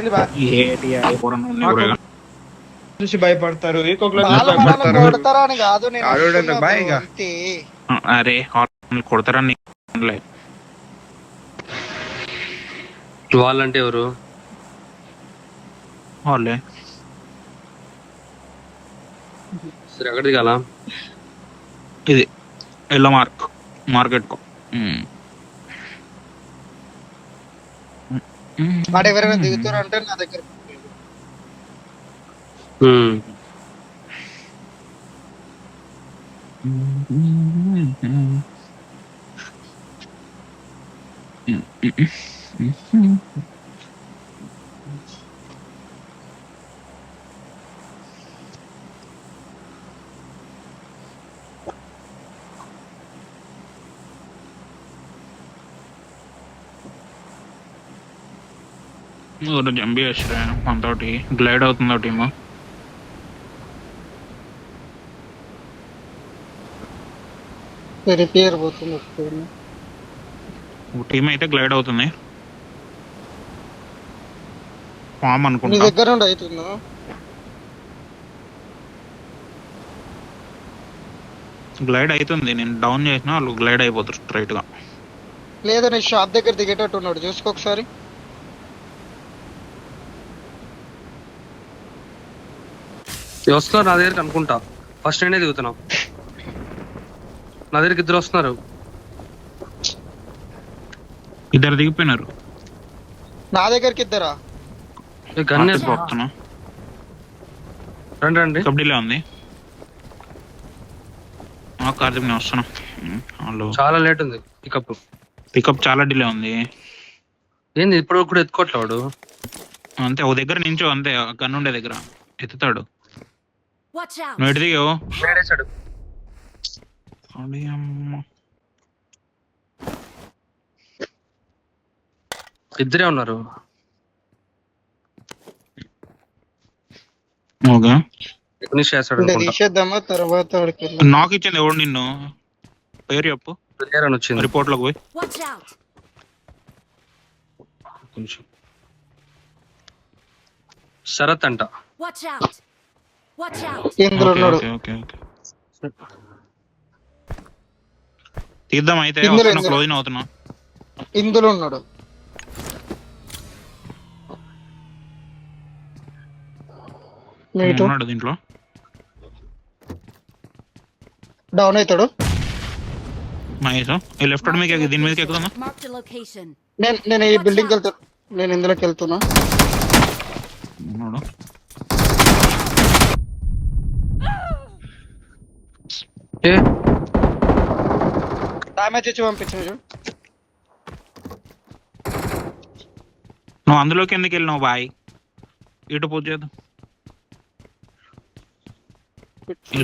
ఏంది చూసి భయపడతారు కొడతారా అని కాదు నేను బాయ్ ఇక అరే కొడతారని వాళ్ళంటే ఎవరు? వాళ్ళే. సరే ఎక్కడ దిగాల? ఇది ఎల్లో మార్కెట్ కో వాడు ఎవరైనా దిగుతారు అంటే నా దగ్గర జంబీ వచ్చా మనతోటి గ్లైడ్ అవుతుందో టీము. రిపేర్ పోతుంది టీమ్ అయితే గ్లైడ్ అవుతుంది. ఫామ్ నీ అనుకుంటా దగ్గర నుండి అవుతుందా? గ్లైడ్ అవుతుంది. నేను డౌన్ చేసిన వాళ్ళు గ్లైడ్ అయిపోతారు స్ట్రైట్ గా. లేదా నీ షాప్ దగ్గర దిగేటట్టు ఉన్నాడు, చూసుకో ఒకసారి. వస్తున్నారు నా దగ్గరికి అనుకుంటా. ఫస్ట్ నేనే దిగుతున్నా. నా దగ్గరికి ఇద్దరు వస్తున్నారు. ఇద్దరు దిగిపోయినారు. నా దగ్గరికి ఇద్దరా? గన్ పోతున్నా. రండి రండి. కబడ్డీలో ఉంది. కార్తీక్ నేను వస్తున్నా. వాళ్ళు చాలా లేట్ ఉంది పికప్ చాలా డిలే ఉంది. ఏంది ఇప్పుడు కూడా ఎత్తుకోవట్లేవాడు? అంతే ఓ దగ్గర నించో, అంతే గన్ ఉండే దగ్గర ఎత్తుతాడు. నువ్వు ఎటు దిగావు? ఇద్దరే ఉన్నారు. ఓకే తీసేద్దామా తర్వాత? నాకు ఇచ్చింది ఎవడు నిన్ను? పేరు చెప్పు. వచ్చింది రిపోర్ట్ లోకి పోయి. శరత్ అంట. ఇందులో ఉన్నాడు. తీద్దాం అయితే. క్లోజ్ అవుతున్నా. ఇందులో ఉన్నాడు. ఉన్నాడు దీంట్లో. డౌన్ అవుతాడు. నైస్. ఈ లెఫ్ట్ మీకు దీని మీదకి ఎక్కుతున్నా. నేను ఈ బిల్డింగ్ వెళ్తాను. నేను ఇందులోకి వెళ్తున్నా. డామేజ్ ఇచ్చి పంపించు. నువ్వు అందులోకి ఎందుకు వెళ్ళినావు బాయ్? ఇటు పూజ చేద్దాం.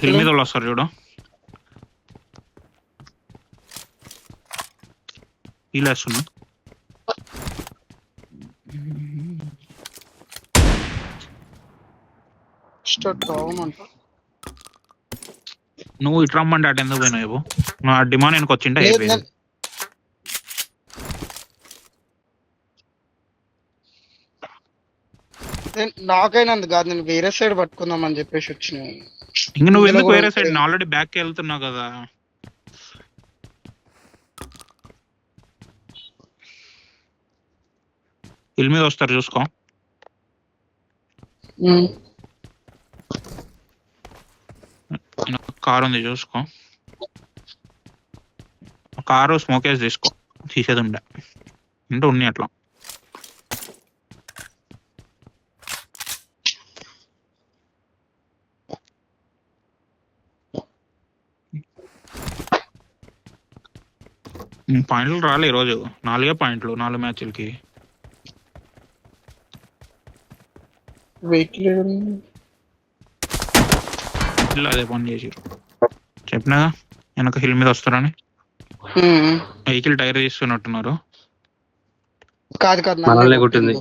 హిల్ మీద వాళ్ళు వస్తారు చూడు. ఇలా వస్తున్నా. నువ్వు ఇటు రమ్మంటే అటు ఎందుకు పోయినావు? నువ్వు ఆ డిమాండ్ వెనక వచ్చింటే అయిపోయింది. నాకైనందుకు కాదు, నేను వేరే సైడ్ పట్టుకుందాం అని చెప్పేసి వచ్చిన. ఇంక నువ్వు ఎందుకు వేరే సైడ్? నేను ఆల్రెడీ బ్యాక్ వెళ్తున్నావు కదా. హిల్ మీద వస్తారు చూసుకో. కారు ఉంది చూసుకో. కారు స్మోకేజ్ తీసుకో. తీసేది ఉండే అంటే ఉన్నాయి అట్లా. పాయింట్లు రాలే ఈరోజు. 4 పాయింట్లు 4 మ్యాచ్లకి. అదే పని చేసిరు. చెప్పినా వెనక హిల్ మీద వస్తారని. వెహికల్ టైర్ తీస్తున్నట్టున్నారు. కాదు కాదు, మనల్ని కొట్టింది.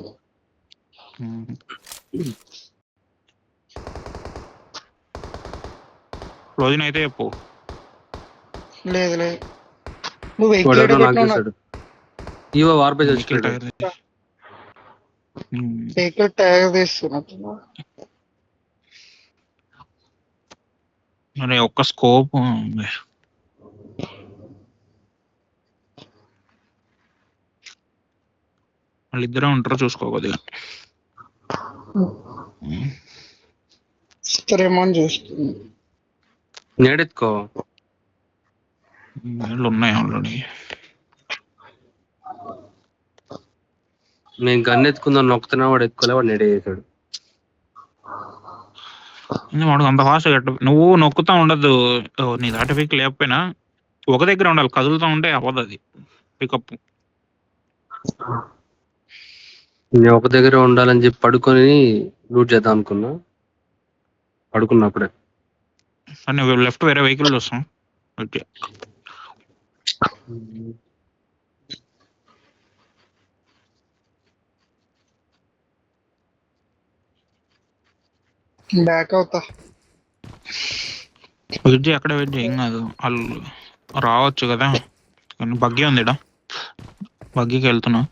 రోజున అయితే చెప్పు. లేదు లేదు, నువ్వు వెహికల్ ఇవో వార్పేజ్ వెహికల్ ట్యాగ్ తీస్తున్నట్టున్నా. మరి ఒక్క స్కోప్ ఉంది. వాళ్ళిద్దరే ఉంటారో చూసుకో కొద్దిగా. ఇస్తారేమో అని చూస్తుంది. నేడెత్తుకో. నీళ్ళు ఉన్నాయి ఆల్రెడీ. నేను గన్ ఎత్తుకుందాం నొక్కుతున్నా, వాడు ఎత్తుకోలే, వాడు నేడే చేశాడు. వాడు అంత ఫాస్ట్ నువ్వు నొక్కుతా ఉండదు. నీ దాటి పిక్ లేకపోయినా ఒక దగ్గర ఉండాలి, కదులుతూ ఉంటే అవ్వదు అది పికప్. నేను ఒక దగ్గర ఉండాలని చెప్పి పడుకొని లూట్ చేద్దాం అనుకున్నా, పడుకున్నప్పుడే. నువ్వు లెఫ్ట్ వేరే వెహికల్ చూస్తాం. ఓకే, బ్యాక్ అవుతా. వెయిట్ చేయి, అక్కడే వెయిట్ చేయి, ఏం కాదు. వాళ్ళు రావచ్చు కదా. కానీ బగ్గీ ఉంది ఇడ, బగ్గీకి వెళ్తున్నా.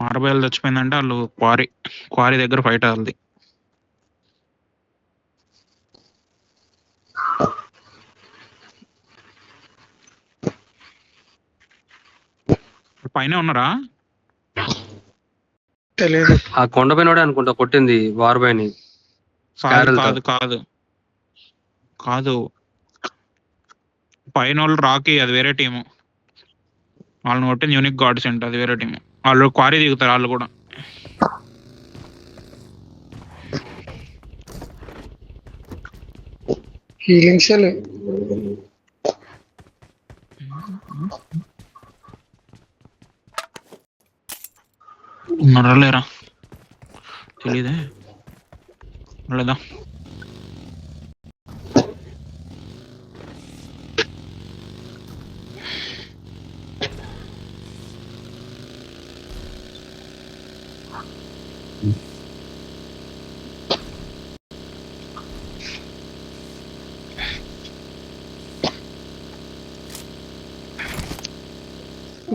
ఆర్బైల్ చచ్చిపోయిందంటే వాళ్ళు క్వారీ దగ్గర ఫైట్ అవుతుంది. పైన ఉన్నారా? తెలియదు. ఆ కొండపైన అనుకుంటా కొట్టింది వార్బాయ్ని. కాదు కాదు కాదు, పైన వాళ్ళు రాకి, అది వేరే టీము. వాళ్ళని కొట్టింది యూనిక్ గాడ్ సెంటర్, అది వేరే టీము. వాళ్ళు క్వారీ దిగుతారు వాళ్ళు కూడా. హీలింగ్స్ ఉన్నారా లేరా తెలీదే. లేదా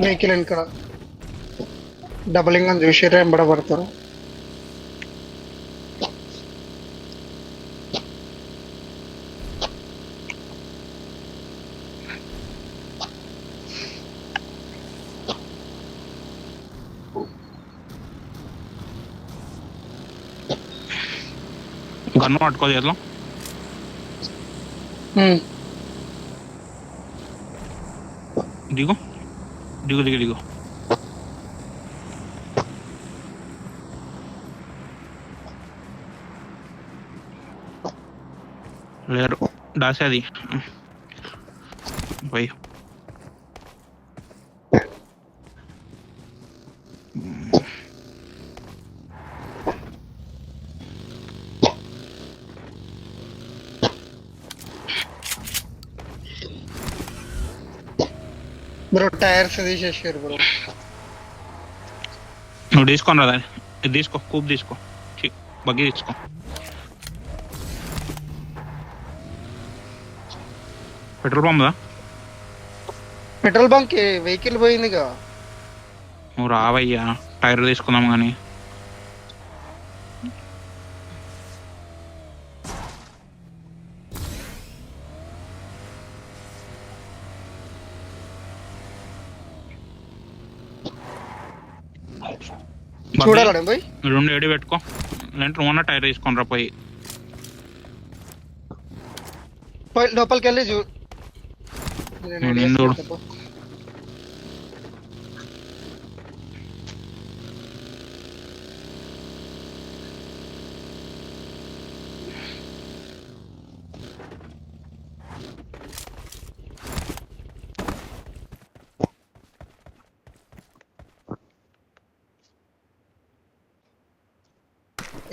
వెహికల్ వెనక డబలింగ్ అని చూసి ఎంబడబడతారు. గన్ను పట్టుకో చేతిలో. దిగు దిగు దిగు దిగు. లేరు దాసేది పోయి. బ్రో టైర్స్ తీసేసారు బ్రో. నువ్వు తీసుకొని రాదా, ఇది తీసుకో, కూప్ తీసుకో, బగ్గి తీసుకో. పెట్రోల్ పంప్ దా. పెట్రోల్ బంక్ వెహికల్ పోయిందిగా. నువ్వు రావయ్యా, టైర్ తీసుకుందాం కానీ. చూడాలి పోయి 2 ఏడి పెట్టుకో, లేదంటే నువ్వు టైర్ తీసుకొని రా పోయి. లోపలికి వెళ్ళి నేను చూడు.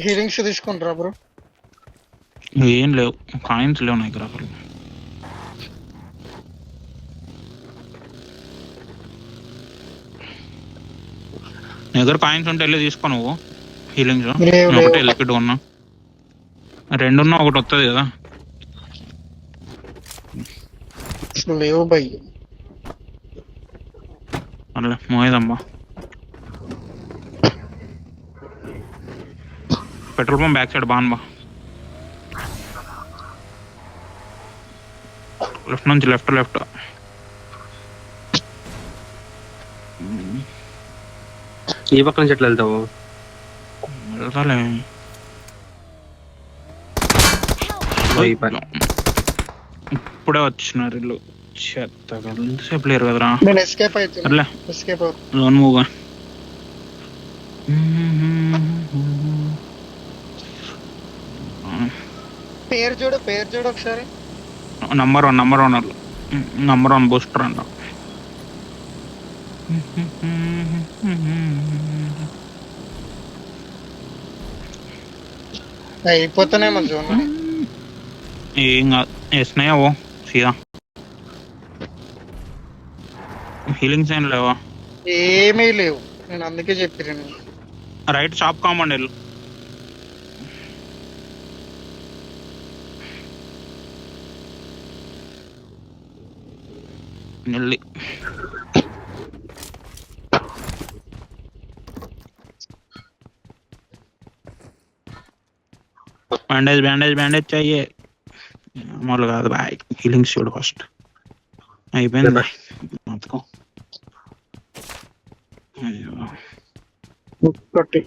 హీలింగ్స్ తీసుకుంటారా బ్రో? ఏం లేవు, కాయిన్స్ లేవు నా దగ్గర అసలు. నీ దగ్గర కాయిన్స్ ఉంటే వెళ్ళి తీసుకో నువ్వు హీలింగ్స్. లేవు నేను లేవు ఒకటే లిక్విడ్ ఉన్నా, రెండున్నా ఒకటి వస్తుంది కదా. లేవు బై. అట్లా మోయేదమ్మా. పెట్రోల్ పంప్ బ్యాక్ సైడ్ బాగా బా. లెఫ్ట్ నుంచి లెఫ్ట్ లెఫ్ట్. ఈ పక్క నుంచి ఎట్లా వెళ్తావు? వెళ్తాలే. ఈ పక్క. ఇప్పుడే వచ్చినారు ఇల్లు. చెత్త ఎంతసేపు లేరు కదరా. నేను ఎస్కేప్ అవుతున్నా. అట్లే ఎస్కేప్ అవుతున్నా. లోన్ మూవ్గా. పేరు చూడు ఒకసారి. నంబర్ వన్ వాళ్ళు. నంబర్ వన్ బూస్టర్ అంట. అయిపోతానేమో జోన్. ఏం కాదు, వేసినాయా ఓ సీదా. హీలింగ్స్ ఏం లేవా? ఏమీ లేవు, నేను అందుకే చెప్పిన. రైట్ షాప్ కాంపౌండ్ వెళ్ళు. వెళ్ళి బ్యాండేజ్ చెయ్యే. మామూలు కాదు బాయ్. హీలింగ్స్ చూడు ఫస్ట్. అయిపోయింది బాయ్ మొత్తం. ఒకటి